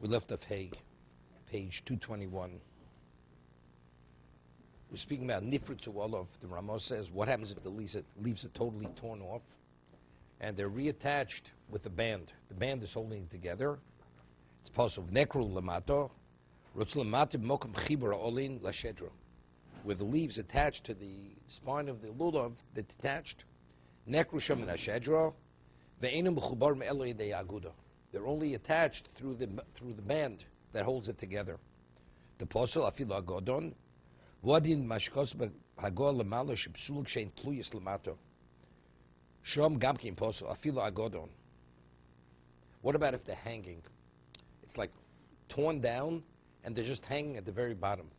We left off hay, page 221. We're speaking about nifrit to lulav. The Ramos says, what happens if the leaves are totally torn off and they're reattached with a band? The band is holding it together. It's possible. Nekru lamato, rutz lamato mokum chibra olin lashedro. Where the leaves attached to the spine of the lulav, they're detached. Nekru sham lashedro, ve'enu mechubar me'eloi de aguda. They're only attached through the band that holds it together. The posel afilu agodon, vodin mashkos hagol lemalo shepsuluk shein tluyis lamato. Shom gamkin posel afilu agodon. What about if they're hanging? It's like torn down and they're just hanging at the very bottom.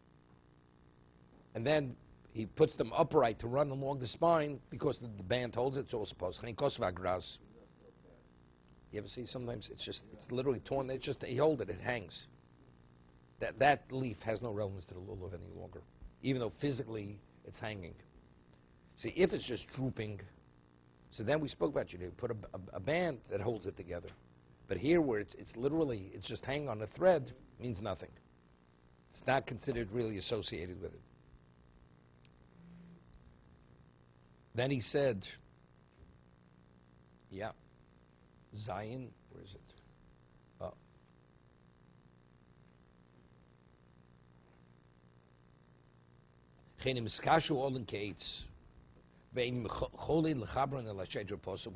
And then he puts them upright to run along the spine because the band holds it. It's all supposed. You ever see sometimes it's literally torn. It's just he hold it. It hangs. That leaf has no relevance to the lulav any longer, even though physically it's hanging. See, if it's just drooping, so then we spoke about you put a band that holds it together. But here, where it's literally it's just hanging on a thread, means nothing. It's not considered really associated with it. Then he said, yeah. Zion, where is it? Oh. What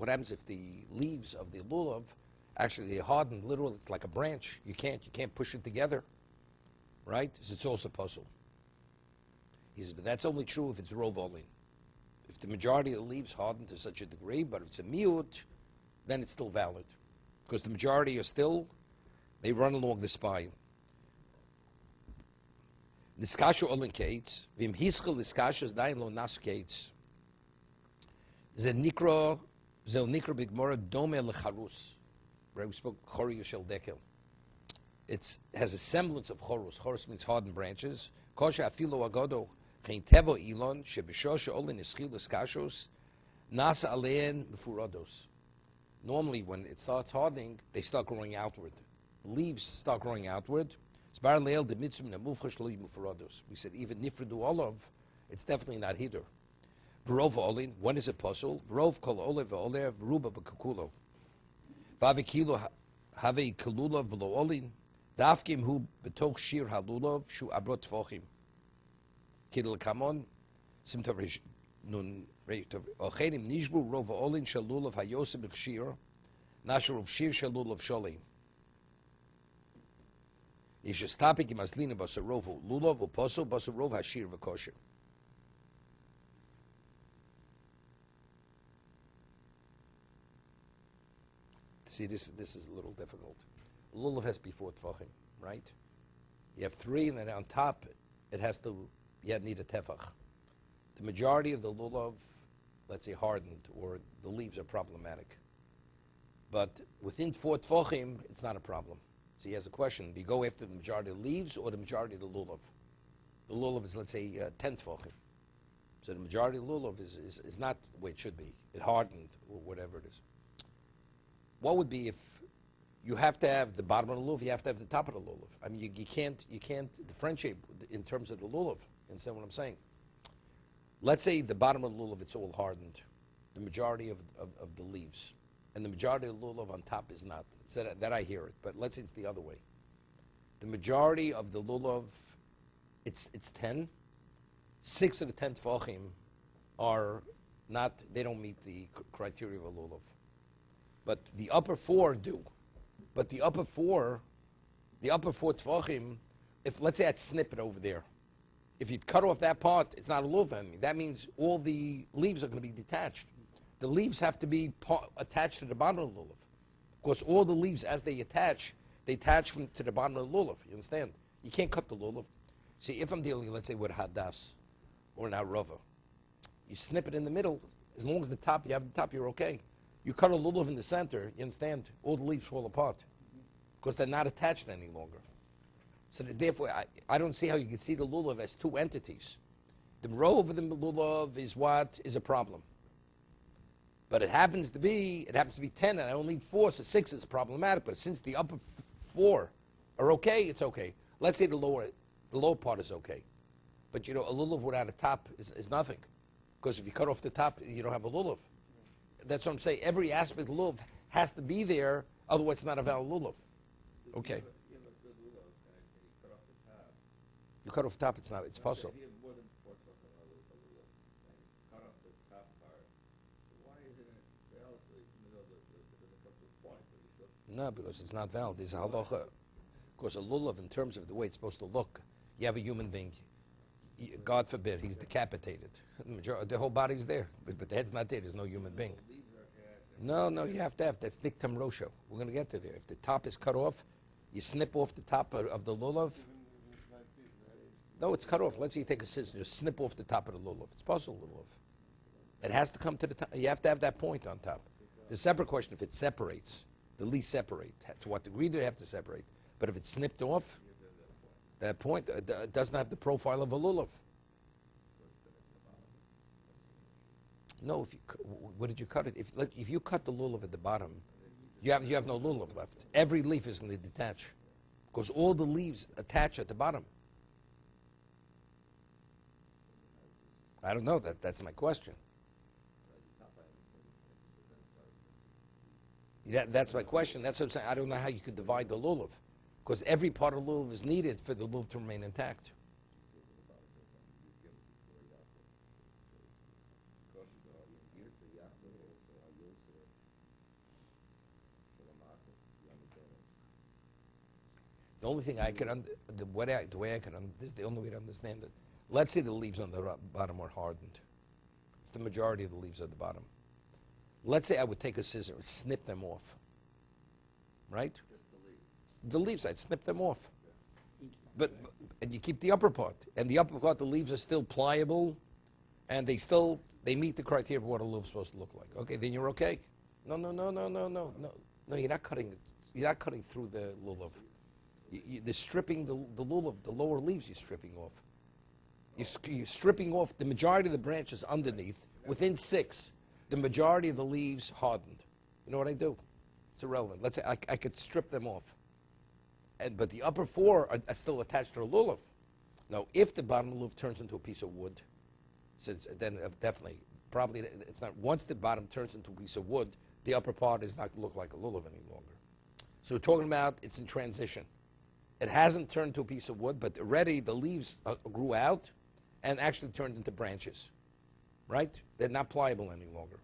happens if the leaves of the lulav actually they hardened? Literally, it's like a branch. You can't push it together, right? It's also puzzle. He says, but that's only true if it's rovolin. If the majority of the leaves harden to such a degree, but if it's a miut, then it's still valid. Because the majority are still, they run along the spine. Niskashu olin kates, vim hischel niskashas dain lo nas kates. Ze nikro bigmora dome lecharus. Right, we spoke chori yishel dekel. It has a semblance of chorus. Chorus means hardened branches. Kosha afilo agodo chein tevo ilon shebishosha olin nischil niskashos nasa alein mefurados. Normally, when it starts hardening, they start growing outward. The leaves start growing outward. We said even nifridu olav, it's definitely not hither. Verov olin, when is it possible? Verov kol olev olev ruba b'kakulo. V'avikilo have kalulav v'lo olin. Dafkim hu betoch shir halulav shu abrot tvochim. Kidel kamon simtavrish. Nun ochenim nishbu rov olin shalulav hayosem b'kshir nasher of shir shalulav sholim. Yishastapik imaslina basarov lulav uposo basarov hashir v'kosher. See, this is a little difficult. Lulav has before tvachim, right? You have three, and then on top you need a tefach. The majority of the lulav, let's say hardened, or the leaves are problematic. But within 4 tvochim, it's not a problem. So he has a question. Do you go after the majority of the leaves or the majority of the lulav? The lulav is, let's say, 10 tvochim. So the majority of the lulav is not the way it should be. It hardened, or whatever it is. What would be if you have to have the bottom of the lulav, you have to have the top of the lulav? I mean, you can't differentiate in terms of the lulav. You understand what I'm saying? Let's say the bottom of the lulav, it's all hardened, the majority of the leaves. And the majority of the lulav on top is not. So that I hear it, but let's say it's the other way. The majority of the lulav, it's 10. 6 of the 10 tvachim are not, they don't meet the criteria of a lulav. But the upper 4 do. But the upper 4 tvachim, if let's say I'd snip it over there, if you'd cut off that part, it's not a lulav anymore. That means all the leaves are going to be detached. The leaves have to be attached to the bottom of the lulav. Of course, all the leaves, as they attach to the bottom of the lulav. You understand? You can't cut the lulav. See, if I'm dealing, let's say, with hadas or an arava, you snip it in the middle. As long as you have the top, you're okay. You cut a lulav in the center, you understand? All the leaves fall apart because they're not attached any longer. So therefore, I don't see how you can see the lulav as 2 entities. The rov of the lulav is what is a problem. But it happens to be 10, and I only need 4, so 6 is problematic. But since the upper 4 are okay, it's okay. Let's say the lower part is okay. But a lulav without a top is nothing. Because if you cut off the top, you don't have a lulav. That's what I'm saying. Every aspect of lulav has to be there, otherwise it's not a valid lulav. Okay. You cut off the top, it's possible. No, because it's not valid. There's a halacha. Because a lulav, in terms of the way it's supposed to look, you have a human being. God forbid, he's decapitated. The whole body's there, but the head's not there. There's no human being. No, you have to have. That's dictum rosho. We're going to get to there. If the top is cut off, you snip off the top of the lulav. No, it's cut off. Let's say you take a scissors, you snip off the top of the lulav. It's possible lulav. It has to come to the top. You have to have that point on top. The separate question, if it separates, the leaves separate. To what degree do they have to separate? But if it's snipped off, that point doesn't have the profile of a lulav. No, what did you cut it? If you cut the lulav at the bottom, you have no lulav left. Every leaf is going to detach, because all the leaves attach at the bottom. I don't know. That's my question. That's my question. That's what I'm saying. I don't know how you could divide the lulav, because every part of the lulav is needed for the lulav to remain intact. The only thing I can the way I can this is the only way to understand it. Let's say the leaves on the bottom are hardened. It's the majority of the leaves at the bottom. Let's say I would take a scissor and snip them off. Right? Just the leaves. I'd snip them off. And you keep the upper part. And the upper part, the leaves are still pliable, and they meet the criteria of what a lulav is supposed to look like. Okay, then you're okay. No. You're not cutting. You're not cutting through the lulav. You're stripping the lulav, the lower leaves. You're stripping off. You're stripping off the majority of the branches underneath. Within 6, the majority of the leaves hardened. You know what I do? It's irrelevant. Let's say I could strip them off, but the upper 4 are still attached to the lulav. Now, if the bottom lulav turns into a piece of wood, then definitely, probably it's not. Once the bottom turns into a piece of wood, the upper part is not going to look like a lulav any longer. So we're talking about it's in transition. It hasn't turned to a piece of wood, but already the leaves grew out and actually turned into branches. Right? They're not pliable any longer.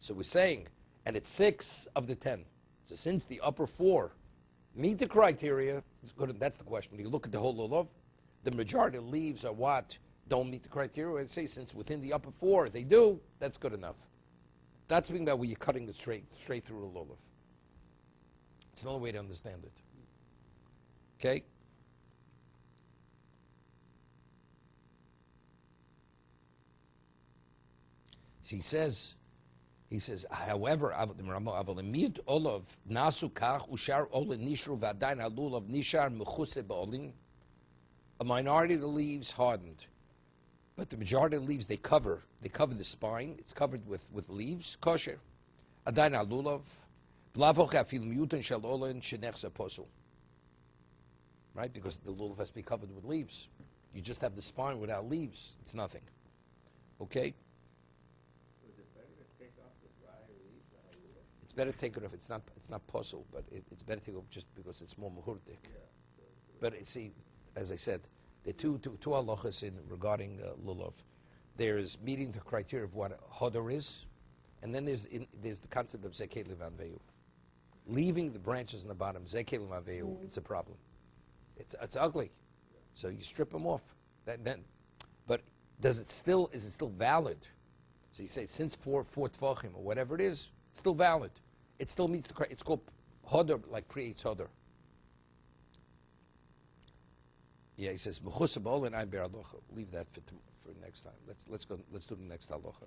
So we're saying, and it's 6 of the 10. So since the upper 4 meet the criteria, that's the question. When you look at the whole lulav, the majority of leaves are what don't meet the criteria. I say since within the upper 4 they do, that's good enough. That's something about when you're cutting it straight through the lulav. It's another way to understand it. Okay? He says, however, olav nasu kach ushar olin nishru v'adayin halulav nishar mechuse ba'olin. A minority of the leaves hardened, but the majority of the leaves they cover the spine. It's covered with leaves. Kosher. Adayin halulav blavoch afil miyutin shel olin shenechsa posul. Right, because the lulav has to be covered with leaves. You just have the spine without leaves. It's nothing. Okay. It's better to take it off. It's not possible, but it's better to take it off just because it's more muhurdik. But see, as I said, there are two halachas regarding lulav. There's meeting the criteria of what hodor is, and then there's the concept of zekel levanveyu. Leaving the branches in the bottom, zekel levanveyu, it's a problem. It's ugly. So you strip them off. But is it still valid? So you say since 4 tvachim or whatever it is, it's still valid. It still meets the criteria. It's called hodor, like creates hodor. Yeah, he says mechusah ba'olin ein ber halacha. Leave that for next time. Let's do the next halacha.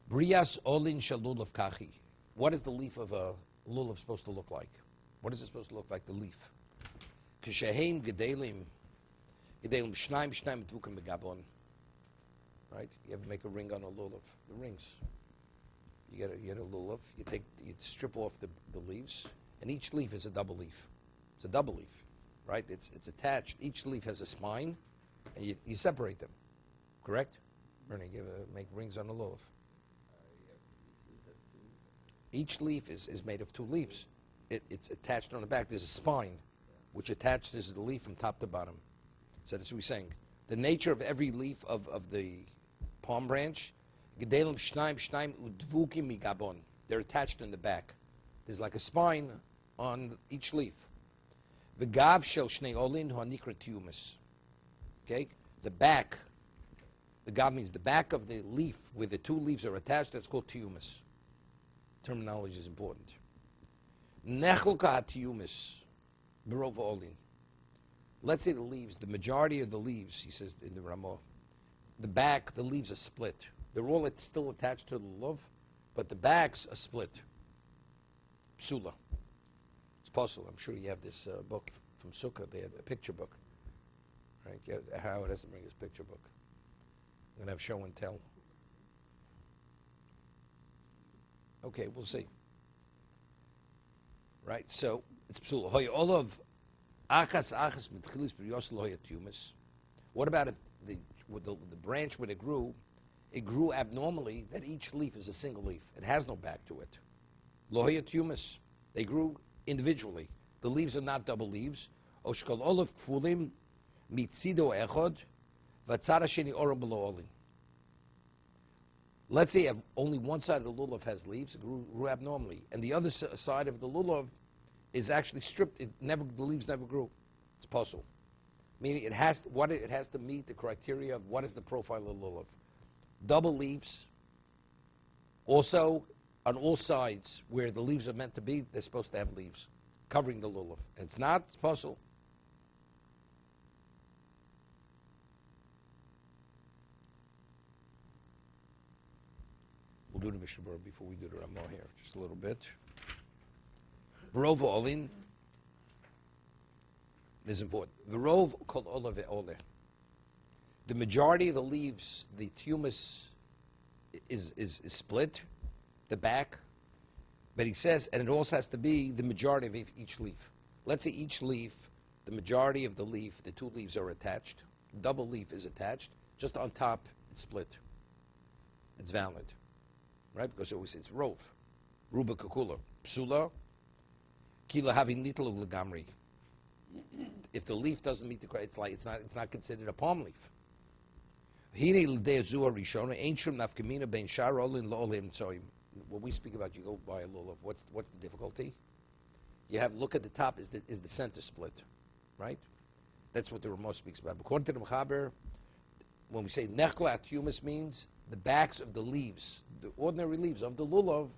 Brias olin shel lulav kachi. What is the leaf of a lulav supposed to look like? What is it supposed to look like? The leaf. Kisheheim gedelim shnaim dvukim begabon. Right? You ever make a ring on a lulav? The rings. You get a lulav. You strip off the leaves, and each leaf is a double leaf. It's a double leaf, right? It's attached. Each leaf has a spine, and you separate them, correct? Ernie, make rings on the lulav. Each leaf is made of two leaves. It's attached on the back. There's a spine, which attaches the leaf from top to bottom. So that's what we're saying. The nature of every leaf of the palm branch, they're attached in the back. There's like a spine on each leaf. Okay? The back, the gav means the back of the leaf where the two leaves are attached, that's called tiyumas. Terminology is important. Let's say the leaves, the majority of the leaves, he says in the Ramah, the back, the leaves are split. They're all still attached to the lulav, but the backs are split. Psula. It's possible. I'm sure you have this book from Sukkah. They have a picture book. Right? Yeah, Howard has to bring his picture book. I'm going to have show and tell. Okay, we'll see. Right, so it's psula. Hoy olav achas mitchilis b'yos lo tumas. What about if the branch when it grew abnormally, that each leaf is a single leaf. It has no back to it. Lo tumas. They grew individually. The leaves are not double leaves. Oshkol olav kfulim mitzido echod v'tzara sheni oram below olin. Let's say only one side of the lulav has leaves, it grew abnormally, and the other side of the lulav is actually stripped. The leaves never grew. It's possible. Meaning it has to meet the criteria of what is the profile of the lulav. Double leaves. Also, on all sides where the leaves are meant to be, they're supposed to have leaves covering the lulav. And it's not, it's possible. We'll do the Mishna Berura before we do the Ramah here, just a little bit. Rov olin is important. The rov called olav ve'oleh. The majority of the leaves, the tumus is split, the back, but he says, and it also has to be the majority of each leaf. Let's say each leaf, the majority of the leaf, the two leaves are attached. Double leaf is attached. Just on top, it's split. It's valid. Right? Because it always it's rov. Ruba kakula. Psula. Kila having nitlu legamri. If the leaf doesn't meet the criteria, it's not considered a palm leaf. When we speak about you go by a lulav, what's the difficulty? You have look at the top, is the center split, right? That's what the Ramah speaks about. According to the Mechaber, when we say nechla tumas means the backs of the leaves, the ordinary leaves of the lulav,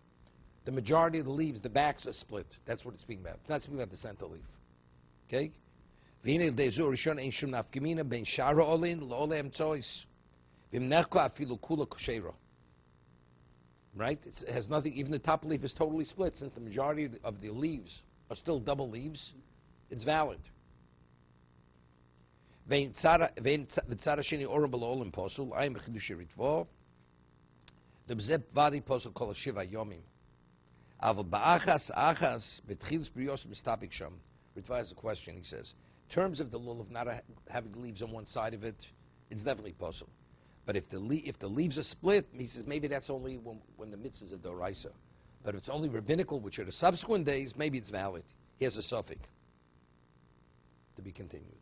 the majority of the leaves, the backs are split. That's what it's speaking about. It's not speaking about the center leaf. Okay? Right? It has nothing, even the top leaf is totally split, since the majority of the leaves are still double leaves, it's valid. The bzep vadi posel kol shiva yomim. Aval ba'achas achas betchilas brios mistapik sham. Ritva has a question. He says, in terms of the lulav not having leaves on one side of it, it's definitely possible. But if the leaves are split, he says maybe that's only when the mitzvahs of doraisa. But if it's only rabbinical, which are the subsequent days, maybe it's valid. Here's a suffix to be continued.